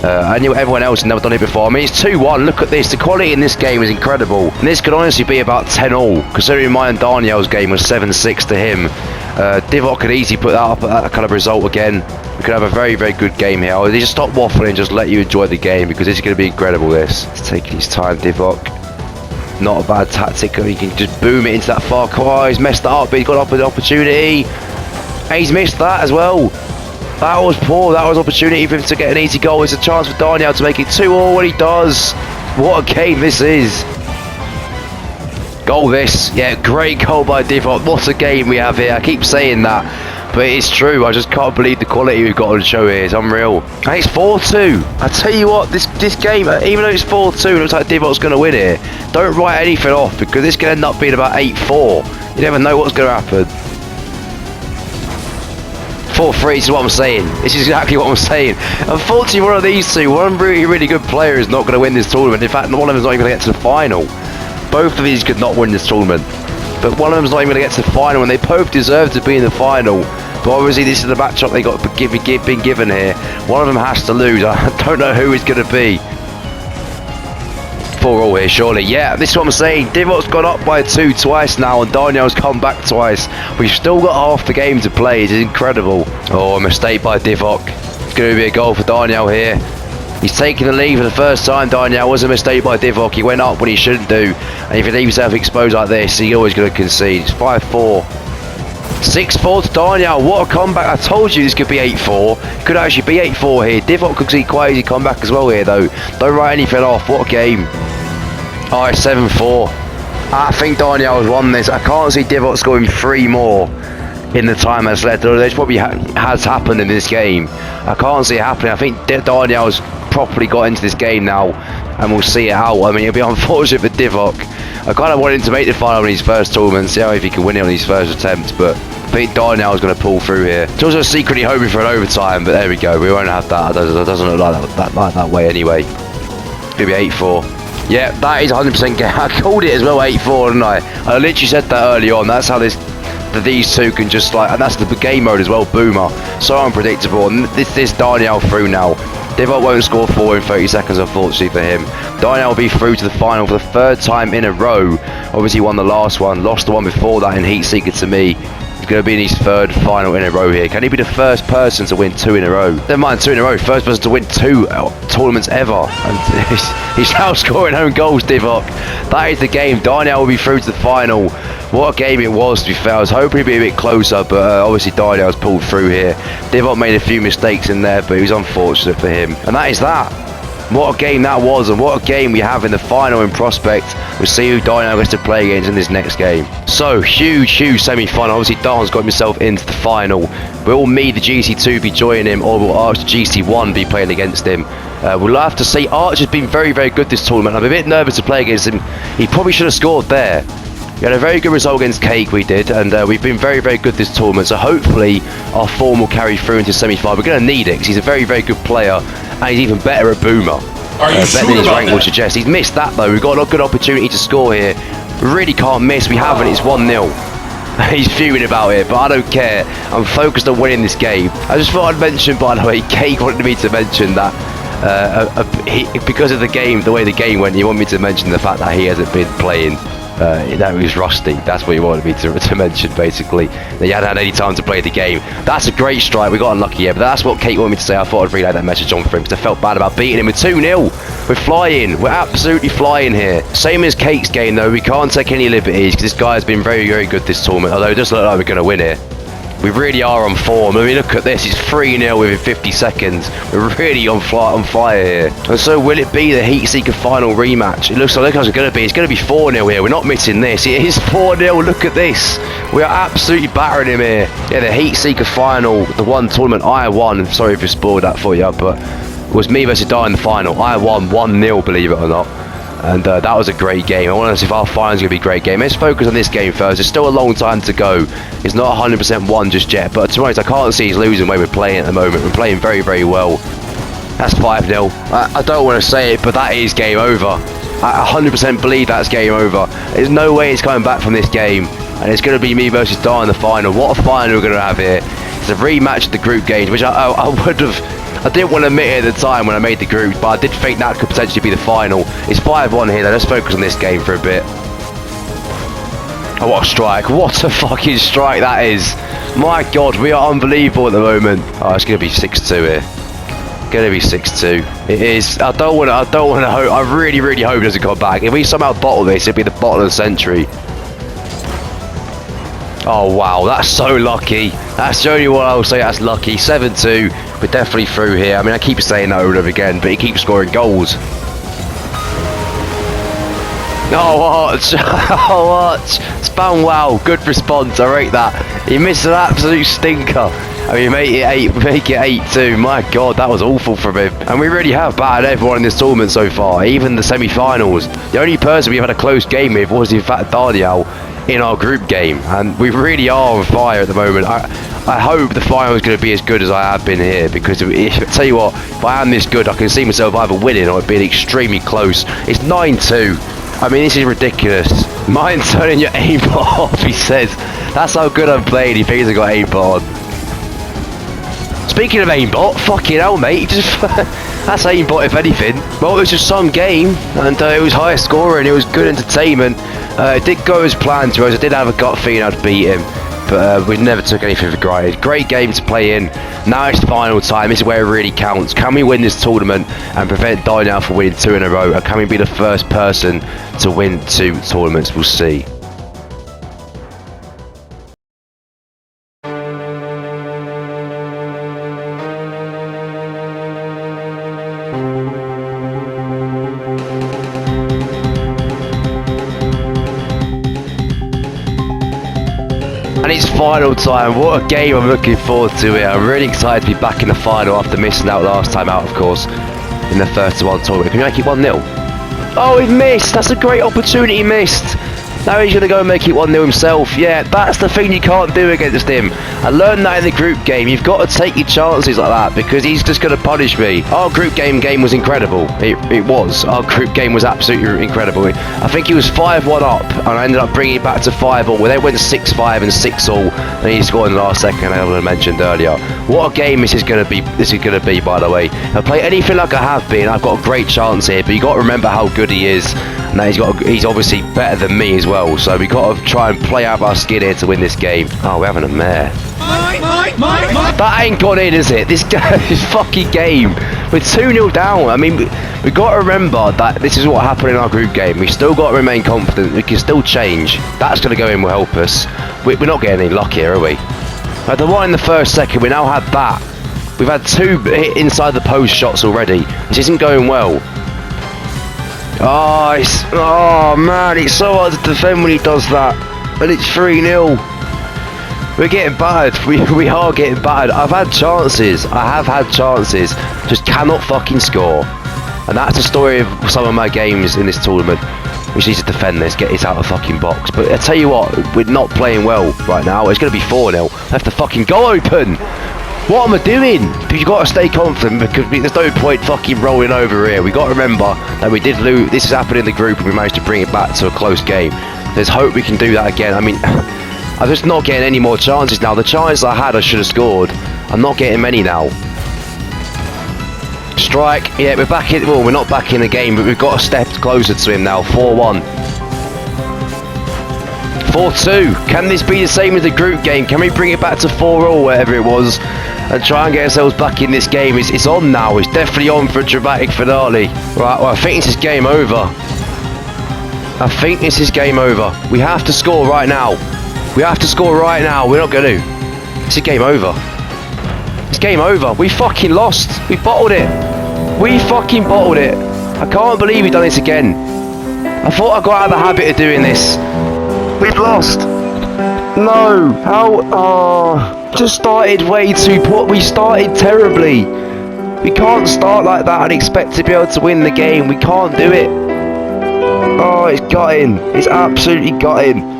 I knew everyone else had never done it before. I mean, it's 2-1. Look at this. The quality in this game is incredible. And this could honestly be about 10-all, considering mine and Daniel's game was 7-6 to him. Devops could easily put that up at that kind of result again. We could have a very good game here. I'll just stop waffling and just let you enjoy the game, because this is going to be incredible. This. It's taking his time, Devops. Not a bad tactic. He can just boom it into that far corner. He's messed that up, but he's got an opportunity. And he's missed that as well. That was poor. That was an opportunity for him to get an easy goal. It's a chance for Daniel to make it 2-all when he does. What a game this is. Goal this. Yeah, great goal by Devops. What a game we have here. I keep saying that, but it's true. I just can't believe the quality we've got on show here. It's unreal. And it's 4-2. I tell you what, this game, even though it's 4-2, it looks like Devops going to win here. Don't write anything off, because this can end up being about 8-4. You never know what's going to happen. 4-3 is what I'm saying. This is exactly what I'm saying. Unfortunately, one of these two, one really good player, is not going to win this tournament. In fact, one of them is not even going to get to the final. Both of these could not win this tournament. But one of them is not even going to get to the final, and they both deserve to be in the final. But obviously, this is the matchup they got been given here. One of them has to lose. I don't know who it's going to be. 4-all here, surely. Yeah, this is what I'm saying. Devops got up by 2 twice now, and Daniel's come back twice. We've still got half the game to play. It's incredible. Oh, a mistake by Devops. It's going to be a goal for Daniel here. He's taking the lead for the first time. Daniel was a mistake by Devops. He went up when he shouldn't do. And if he leaves himself exposed like this, he's always going to concede. It's 5-4. 6-4 to Daniel. What a comeback. I told you this could be 8-4. Could actually be 8-4 here. Devops could see quite easy comeback as well here, though. Don't write anything off. What a game. Alright, 7-4. I think Daniel has won this. I can't see Devops scoring 3 more in the time that's left. This probably has happened in this game. I can't see it happening. I think Daniel's properly got into this game now, and we'll see it out. I mean, it'll be unfortunate for Devops. I kind of want him to make the final in his first tournament, see how if he can win it on his first attempt, but I think Dino's going to pull through here. It's also secretly hoping for an overtime, but there we go. We won't have that. It doesn't look like that way anyway. It's going to be 8-4. Yeah, that is 100% game. I called it as well 8-4, didn't I? I literally said that early on. That's how these two can just like, and that's the game mode as well, Boomer. So unpredictable. And this Dino through now. Devops won't score 4 in 30 seconds, unfortunately for him. Dino will be through to the final for the 3rd time in a row. Obviously won the last one, lost the one before that in Heat Seeker to me. He's going to be in his 3rd final in a row here. Can he be the first person to win 2 in a row? Never mind 2 in a row, first person to win 2 tournaments ever. And he's now scoring own goals, Devops. That is the game. Dino will be through to the final. What a game it was, to be fair. I was hoping it'd be a bit closer, but obviously Dino's pulled through here. Devops made a few mistakes in there, but it was unfortunate for him. And that is that. What a game that was, and what a game we have in the final in prospect. We'll see who Dino gets to play against in this next game. So, huge semi-final. Obviously, Don's got himself into the final. Will me, the GC2, be joining him, or will Arch, the GC1, be playing against him? We'll have to see. Arch has been very, very good this tournament. I'm a bit nervous to play against him. He probably should have scored there. We had a very good result against Cake, we did, and we've been very, very good this tournament, so hopefully our form will carry through into semi-final. We're going to need it, because he's a very, very good player, and he's even better at Boomer. Better than his rank would suggest. He's missed that, though. We've got a good opportunity to score here. We really can't miss. We haven't. It's 1-0. He's fuming about it, but I don't care. I'm focused on winning this game. I just thought I'd mention, by the way, Cake wanted me to mention that because of the game, the way the game went, he wanted me to mention the fact that he hasn't been playing. That he was rusty. That's what he wanted me to mention, basically. That he hadn't had any time to play the game. That's a great strike. We got unlucky here, but that's what Kate wanted me to say. I thought I'd relay that message on for him because I felt bad about beating him with 2-0. We're flying. We're absolutely flying here. Same as Kate's game, though. We can't take any liberties because this guy has been very, very good this tournament, although it does look like we're going to win here. We really are on form. I mean, look at this. It's 3-0 within 50 seconds. We're really on fire here. And so will it be the Heat Seeker final rematch? It looks like it's going to be. It's going to be 4-0 here. We're not missing this. It is 4-0. Look at this. We are absolutely battering him here. Yeah, the Heat Seeker final, the one tournament I won. Sorry if I spoiled that for you, but it was me versus Di in the final. I won 1-0, believe it or not. And that was a great game. I want to see if our final's going to be a great game. Let's focus on this game first. There's still a long time to go. It's not 100% won just yet. But to be honest, I can't see he's losing the way we're playing at the moment. We're playing very, very well. That's 5-0. I don't want to say it, but that is game over. I 100% believe that's game over. There's no way it's coming back from this game. And it's going to be me versus Di in the final. What a final we're going to have here. It's a rematch of the group games, which I would have... I didn't want to admit it at the time when I made the group, but I did think that could potentially be the final. It's 5-1 here, though. Let's focus on this game for a bit. Oh, what a strike. What a fucking strike that is. My God, we are unbelievable at the moment. Oh, it's going to be 6-2 here. Going to be 6-2. It is. I don't want to hope. I really, really hope it doesn't come back. If we somehow bottle this, it'd be the bottle of the century. Oh, wow. That's so lucky. That's the only one I'll say that's lucky. 7-2. We're definitely through here. I mean, I keep saying that over and over again, but he keeps scoring goals. Oh, what? Oh, what? Spam, wow. Good response. I rate that. He missed an absolute stinker. I mean, make it 8-2. My God, that was awful from him. And we really have battered everyone in this tournament so far, even the semi-finals. The only person we've had a close game with was, in fact, Daniel in our group game. And we really are on fire at the moment. I hope the final is going to be as good as I have been here, because I tell you what, if I am this good, I can see myself either winning or being extremely close. It's 9-2. I mean, this is ridiculous. Mind turning your aimbot off, he says. That's how good I'm playing. He thinks I got aimbot on. Speaking of aimbot, fucking hell, mate. That's aimbot, if anything. Well, it was just some game, and it was high scoring. It was good entertainment. It did go as planned to us. I did have a gut feeling I'd beat him, but we never took anything for granted. Great game to play in. Now it's final time. This is where it really counts. Can we win this tournament and prevent Dino from winning 2 in a row? And can we be the first person to win 2 tournaments? We'll see. And it's final time. What a game I'm looking forward to here. I'm really excited to be back in the final after missing out last time out, of course, in the 30-1 tournament. Can you make it 1-0? Oh, he missed. That's a great opportunity he missed. Now he's going to go and make it 1-0 himself. Yeah, that's the thing you can't do against him. I learned that in the group game. You've got to take your chances like that because he's just going to punish me. Our group game was incredible. It was. Our group game was absolutely incredible. I think he was 5-1 up and I ended up bringing it back to 5-all. They went 6-5 and 6-all and he scored in the last second, I mentioned earlier. What a game this is going to be. This is going to be, by the way. If I play anything like I have been, I've got a great chance here, but you got to remember how good he is. And he's obviously better than me as well, so we got to try and play out our skin here to win this game. Oh, we're having a mare. That ain't gone in, is it? This fucking game. We're 2-0 down. I mean, we got to remember that this is what happened in our group game. We still got to remain confident. We can still change. That's going to go in will help us. We're not getting any luck here, are we? The one in the first second, we now have that. We've had 2 inside the post shots already. This isn't going well. Oh man, it's so hard to defend when he does that. And it's 3-0. We're getting battered. We are getting battered. I've had chances. I have had chances. Just cannot fucking score. And that's the story of some of my games in this tournament. We just need to defend this, get this out of the fucking box. But I tell you what, we're not playing well right now. It's going to be 4-0. Left the fucking goal open. What am I doing? But you got to stay confident because there's no point fucking rolling over here. We got to remember that we did lose. This has happened in the group and we managed to bring it back to a close game. There's hope we can do that again. I mean, I'm just not getting any more chances now. The chances I had, I should have scored. I'm not getting many now. Strike. Yeah, we're back in. Well, we're not back in the game, but we've got a step closer to him now. 4-1. 4-2. Can this be the same as the group game? Can we bring it back to 4-all, whatever it was, and try and get ourselves back in this game? It's on now. It's definitely on for a dramatic finale. Right, well, I think this is game over. I think this is game over. We have to score right now. We have to score right now. We're not going to. It's a game over. It's game over. We fucking lost. We bottled it. We fucking bottled it. I can't believe we've done this again. I thought I got out of the habit of doing this. We've lost. No. How? Oh. Just started way too poor. We started terribly. We can't start like that and expect to be able to win the game. We can't do it. Oh, it's gutting. It's absolutely gutting.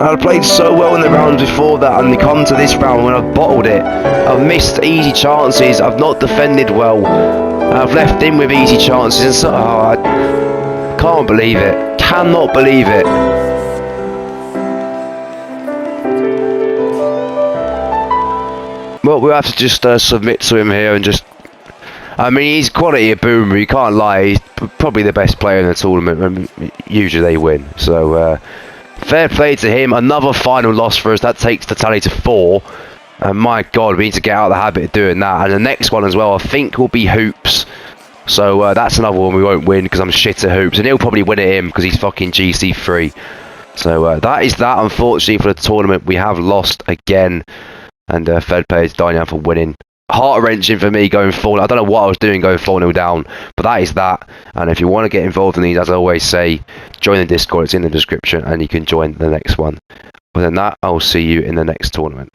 I played so well in the rounds before that, and they come to this round when I've bottled it. I've missed easy chances. I've not defended well. I've left in with easy chances, and so I can't believe it. Cannot believe it. Well, we'll have to just submit to him here and just. I mean, he's quality of boomer. You can't lie. He's probably the best player in the tournament, and usually they win. So. Fair play to him. Another final loss for us. That takes the tally to 4. And my God, we need to get out of the habit of doing that. And the next one as well, I think, will be hoops. So that's another one we won't win because I'm shit at hoops. And he'll probably win at him because he's fucking GC3. So that is that. Unfortunately for the tournament, we have lost again. And third player is Dino for winning. Heart-wrenching for me going 4. I don't know what I was doing going 4-0 down, but that is that. And if you want to get involved in these, as I always say, join the Discord. It's in the description, and you can join the next one. Other than that, I'll see you in the next tournament.